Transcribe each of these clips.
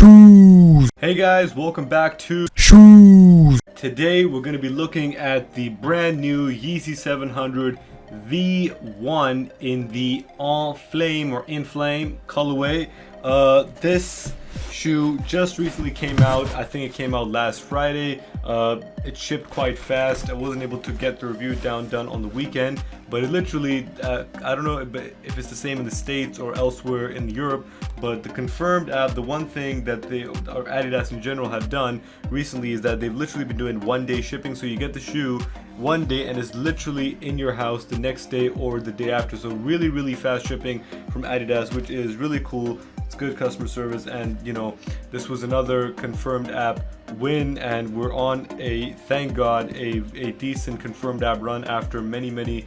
Shoes. Hey guys, welcome back to Shoes. Today we're going to be looking at the brand new Yeezy 700 V1 in the Enflame colorway. This shoe just recently came out. I think it came out last Friday. It shipped quite fast. I wasn't able to get the review done on the weekend, but it literally, I don't know if it's the same in the States or elsewhere in Europe, but the confirmed app, the one thing that they, or Adidas in general, have done recently is that they've literally been doing one-day shipping. So you get the shoe one day and it's literally in your house the next day or the day after. So really fast shipping from Adidas, which is really cool. It's good customer service, and you know, this was another confirmed app win, and we're on a, thank God, a decent confirmed app run after many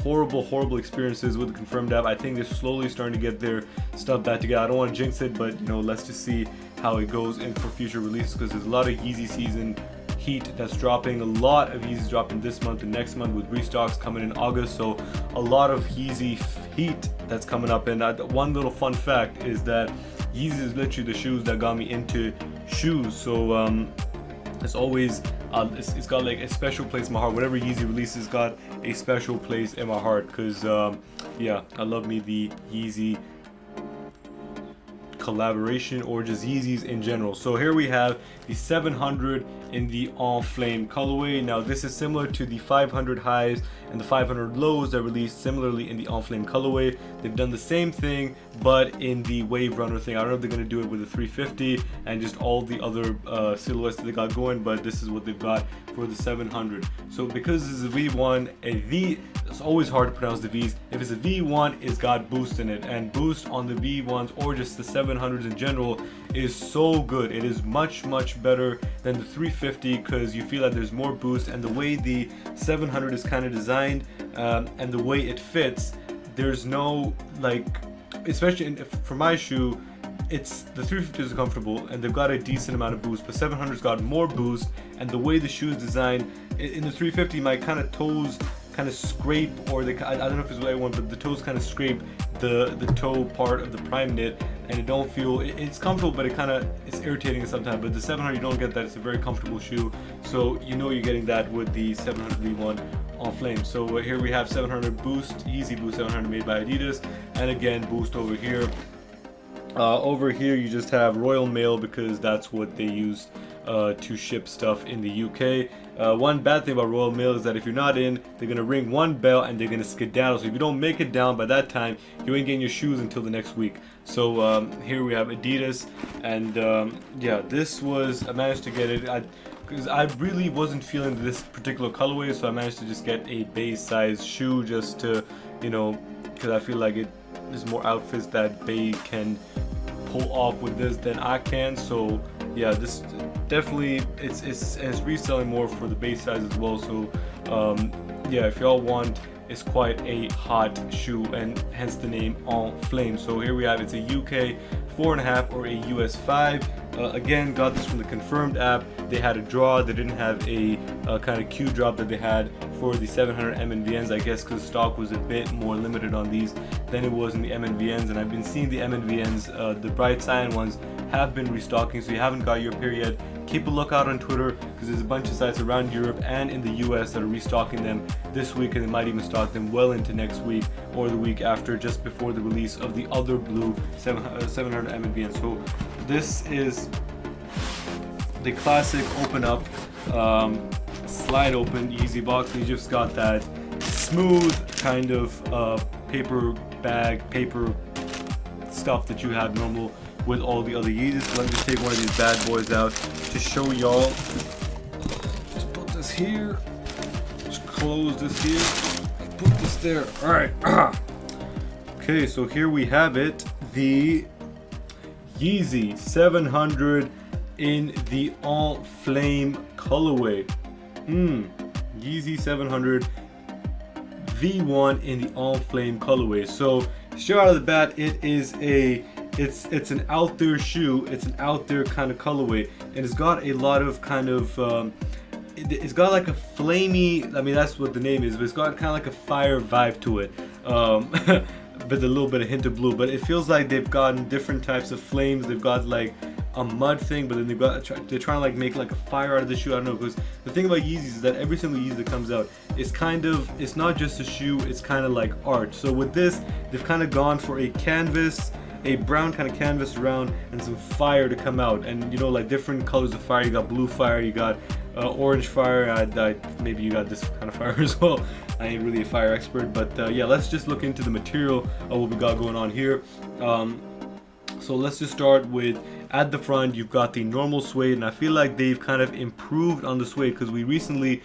horrible experiences with the confirmed app. I think they're slowly starting to get their stuff back together. I don't want to jinx it, but you know, let's just see how it goes in for future releases, because there's a lot of Yeezy season heat that's dropping. A lot of Yeezy dropping this month and next month, with restocks coming in August. So a lot of Yeezy heat that's coming up. And one little fun fact is that Yeezy is literally the shoes that got me into shoes. So it's always it's got like a special place in my heart. Whatever Yeezy releases got a special place in my heart, because yeah, I love me the Yeezy collaboration, or just Yeezys in general. So here we have the 700 in the Enflame colorway. Now this is similar to the 500 highs and the 500 lows that released similarly in the Enflame colorway. They've done the same thing but in the Wave Runner thing. I don't know if they're going to do it with the 350 and just all the other silhouettes that they got going, but this is what they've got for the 700. So because this is a V1, a V, it's always hard to pronounce the V's. If it's a V1, it's got boost in it, and boost on the V1s or just the 700s in general is so good. It is much better than the 350, because you feel that there's more boost, and the way the 700 is kind of designed and the way it fits, there's no, like, especially for my shoe, it's the 350 is comfortable and they've got a decent amount of boost, but 700's got more boost, and the way the shoe is designed in the 350, my kind of toes kind of scrape, or I don't know if it's what I want, but the toes kind of scrape the toe part of the prime knit, and it don't feel, it's comfortable, but it's irritating sometimes. But the 700, you don't get that. It's a very comfortable shoe, so you know you're getting that with the 700 V1 Enflame. So here we have 700 Boost, Yeezy Boost 700 made by Adidas, and again Boost over here. Over here you just have Royal Mail, because that's what they used to ship stuff in the UK. One bad thing about Royal Mail is that if you're not in, they're gonna ring one bell and they're gonna skedaddle. So if you don't make it down by that time, you ain't getting your shoes until the next week. So here we have Adidas, and yeah, this was, I managed to get it because I really wasn't feeling this particular colorway, so I managed to just get a base size shoe, just to, you know, because I feel like there's more outfits that they can pull off with this than I can. So yeah, this definitely, it's reselling more for the base size as well. So yeah, if y'all want, it's quite a hot shoe, and hence the name Enflame. So here we have, it's a UK 4.5 or a US 5. Again, got this from the confirmed app. They had a draw. They didn't have a kind of Q drop that they had for the 700 MNVNs, I guess, because stock was a bit more limited on these than it was in the MNVNs. And I've been seeing the MNVNs, the bright cyan ones, have been restocking. So you haven't got your pair yet, keep a lookout on Twitter, because there's a bunch of sites around Europe and in the US that are restocking them this week, and they might even stock them well into next week or the week after, just before the release of the other blue 700 MNVN. So this is the classic open up, slide open Yeezy box. You just got that smooth kind of paper bag, paper stuff that you have normal with all the other Yeezys. So let me just take one of these bad boys out to show y'all. Just put this here, just close this here, put this there. All right. Okay, so here we have it, the Yeezy 700 in the Enflame colorway. Yeezy 700 V1 in the Enflame colorway. So straight out of the bat, it is it's an out there shoe. It's an out there kind of colorway, and it's got a lot of kind of it's got like a flamey, I mean that's what the name is, but it's got kind of like a fire vibe to it. with a little bit of hint of blue, but it feels like they've gotten different types of flames. They've got like a mud thing, but then they're trying to like make like a fire out of the shoe. I don't know, because the thing about Yeezys is that every single Yeezy that comes out is it's not just a shoe, it's kind of like art. So with this, they've kind of gone for a canvas, a brown kind of canvas around, and some fire to come out. And you know, like different colors of fire. You got blue fire, you got orange fire. Maybe you got this kind of fire as well. I ain't really a fire expert, but yeah, let's just look into the material of what we got going on here. So let's just start with, at the front you've got the normal suede, and I feel like they've kind of improved on the suede, because we recently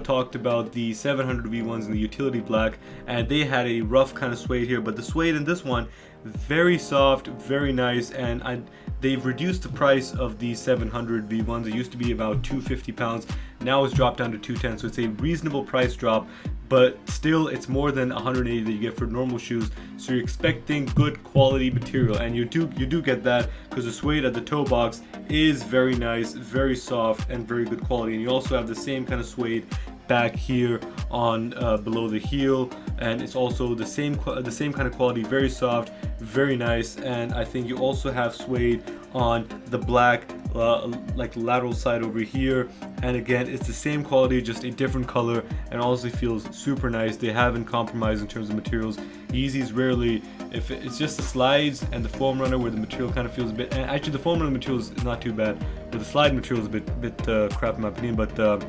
talked about the 700 V1s in the utility black, and they had a rough kind of suede here, but the suede in this one, very soft, very nice. And they've reduced the price of the 700 V1s. It used to be about £250, now it's dropped down to $210, so it's a reasonable price drop, but still it's more than 180 that you get for normal shoes. So you're expecting good quality material, and you do get that, because the suede at the toe box is very nice, very soft, and very good quality. And you also have the same kind of suede back here on below the heel, and it's also the same kind of quality, very soft, very nice. And I think you also have suede on the black like lateral side over here, and again it's the same quality, just a different color, and honestly feels super nice. They haven't compromised in terms of materials. Yeezys rarely, if it's just the slides and the foam runner where the material kind of feels a bit, and actually the foam runner material is not too bad, but the slide material is a bit crap in my opinion. But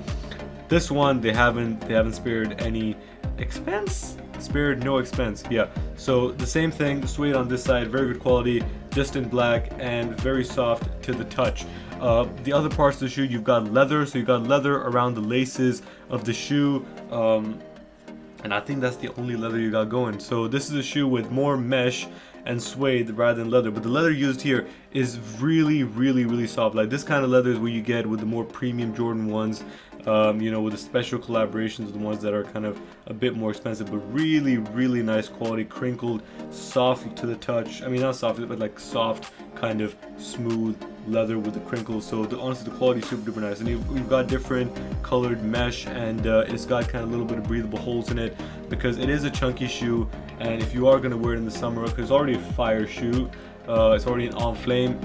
this one, they haven't spared any expense. Spared no expense. Yeah. So the same thing, the suede on this side, very good quality, just in black, and very soft to the touch. The other parts of the shoe, you've got leather, so you've got leather around the laces of the shoe, and I think that's the only leather you got going. So this is a shoe with more mesh and suede rather than leather, but the leather used here is really soft. Like this kind of leather is what you get with the more premium Jordan ones, you know, with the special collaborations, the ones that are kind of a bit more expensive, but really nice quality, crinkled, soft to the touch. I mean, not soft, but like soft, kind of smooth leather with the crinkles. So honestly, the quality is super duper nice. And you've got different colored mesh, and it's got kind of a little bit of breathable holes in it, because it is a chunky shoe. And if you are going to wear it in the summer, because it's already a fire shoe, it's already an Enflame,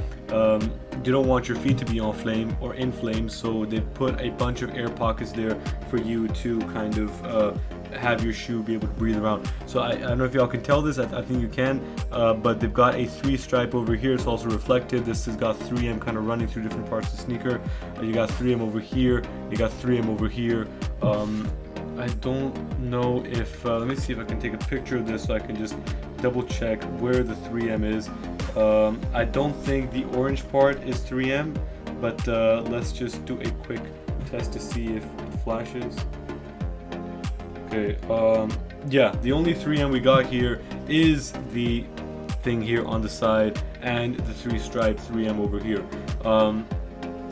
you don't want your feet to be Enflame or inflamed, so they put a bunch of air pockets there for you to kind of have your shoe be able to breathe around. So I don't know if y'all can tell this, I think you can, but they've got a 3 stripe over here. It's also reflective. This has got 3M kind of running through different parts of the sneaker. You got 3M over here, you got 3M over here. I don't know if let me see if I can take a picture of this so I can just double check where the 3M is. I don't think the orange part is 3M, but let's just do a quick test to see if it flashes. Okay, yeah, the only 3M we got here is the thing here on the side, and the 3-stripe 3M over here.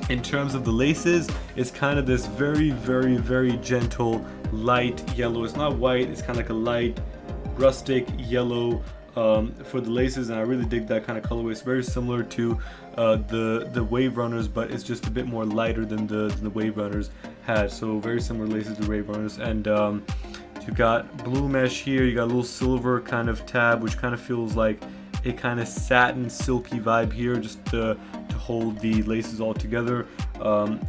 In terms of the laces, it's kind of this very gentle light yellow. It's not white, it's kind of like a light rustic yellow for the laces, and I really dig that kind of colorway. It's very similar to the Wave Runners, but it's just a bit more lighter than the Wave Runners had. So very similar laces to Wave Runners. And you got blue mesh here, you got a little silver kind of tab, which kind of feels like a kind of satin silky vibe here, just to hold the laces all together.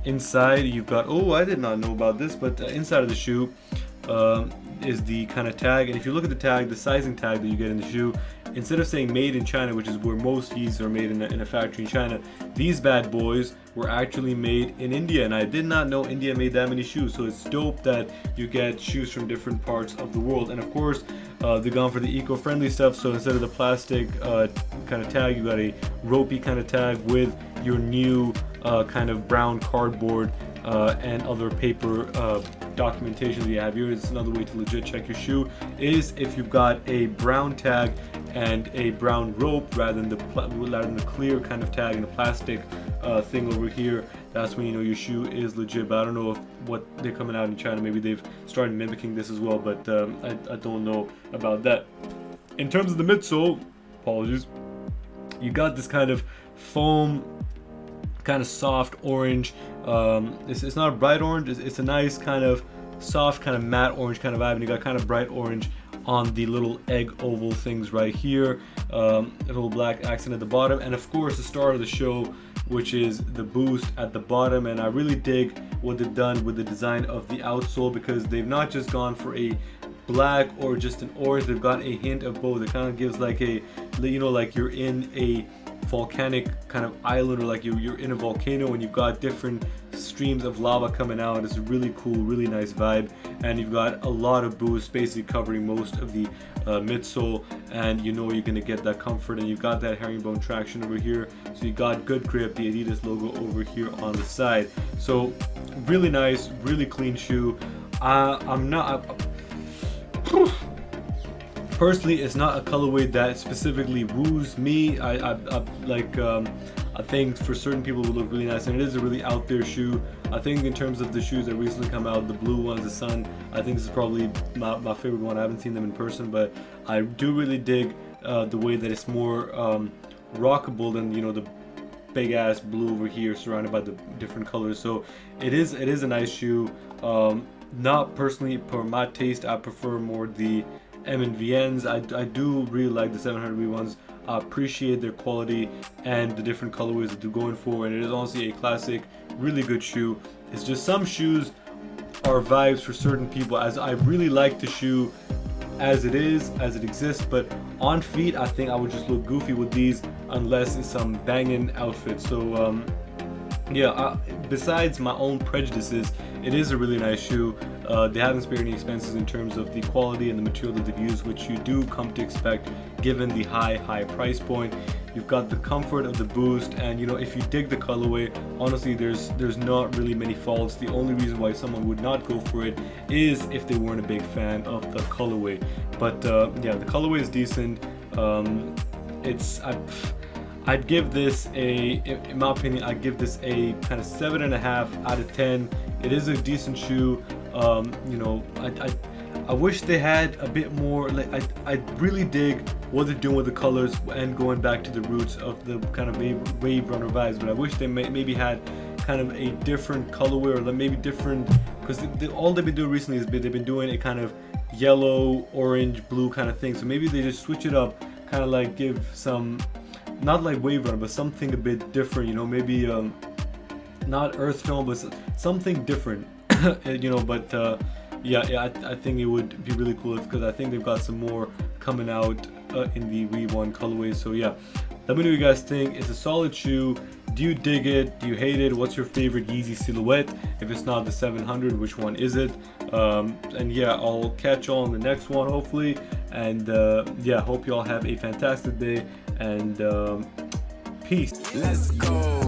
Inside you've got, oh, I did not know about this, but inside of the shoe is the kind of tag. And if you look at the tag, the sizing tag that you get in the shoe, instead of saying made in China, which is where most Yeezys are made in a factory in China, these bad boys were actually made in India, and I did not know India made that many shoes. So it's dope that you get shoes from different parts of the world. And of course, they've gone for the eco-friendly stuff, so instead of the plastic kind of tag, you got a ropey kind of tag with your new kind of brown cardboard and other paper documentation that you have here. It's another way to legit check your shoe, is if you've got a brown tag and a brown rope rather than the clear kind of tag and the plastic thing over here. That's when you know your shoe is legit. But I don't know what they're coming out in China. Maybe they've started mimicking this as well, but I don't know about that. In terms of the midsole, apologies, you got this kind of foam, kind of soft orange. It's not a bright orange, it's a nice kind of soft, kind of matte orange kind of vibe, and you got kind of bright orange on the little egg oval things right here, a little black accent at the bottom, and of course the star of the show, which is the boost at the bottom. And I really dig what they've done with the design of the outsole, because they've not just gone for a black or just an orange, they've got a hint of both. It kind of gives like a, you know, like you're in a volcanic kind of island, or like you're in a volcano and you've got different streams of lava coming out. It's a really cool, really nice vibe, and you've got a lot of boost basically covering most of the midsole, and you know you're gonna get that comfort, and you've got that herringbone traction over here, so you got good grip, the Adidas logo over here on the side. So really nice, really clean shoe. Personally, it's not a colorway that specifically woos me. I think for certain people it would look really nice, and it is a really out there shoe. I think in terms of the shoes that recently come out, the blue ones, the Sun, I think this is probably my favorite one. I haven't seen them in person, but I do really dig the way that it's more rockable than, you know, the big ass blue over here surrounded by the different colors. So it is a nice shoe. Not personally for my taste, I prefer more the M and VNs. I do really like the 700V ones. I appreciate their quality and the different colorways that they're going for, and it is honestly a classic, really good shoe. It's just some shoes are vibes for certain people, as I really like the shoe as it is, as it exists, but on feet I think I would just look goofy with these unless it's some banging outfit. So yeah, besides my own prejudices, it is a really nice shoe. They haven't spared any expenses in terms of the quality and the material that they've used, which you do come to expect given the high price point. You've got the comfort of the boost, and you know, if you dig the colorway, honestly there's not really many faults. The only reason why someone would not go for it is if they weren't a big fan of the colorway. But yeah, the colorway is decent. I'd give this in my opinion, I'd give this a kind of 7.5 out of 10. It is a decent shoe. You know, I wish they had a bit more. Like I really dig what they're doing with the colors and going back to the roots of the kind of wave runner vibes. But I wish they maybe had kind of a different colorway, or maybe different, because all they've been doing recently is they've been doing a kind of yellow, orange, blue kind of thing. So maybe they just switch it up, kind of like give some, not like wave runner, but something a bit different. You know, maybe not earth tone, but something different. You know, but yeah, I think it would be really cool, because I think they've got some more coming out in the V1 colorway. So yeah, let me know what you guys think. It's a solid shoe. Do you dig it? Do you hate it? What's your favorite Yeezy silhouette? If it's not the 700, which one is it? And yeah, I'll catch y'all on the next one hopefully, and yeah, hope y'all have a fantastic day, and peace. Let's go.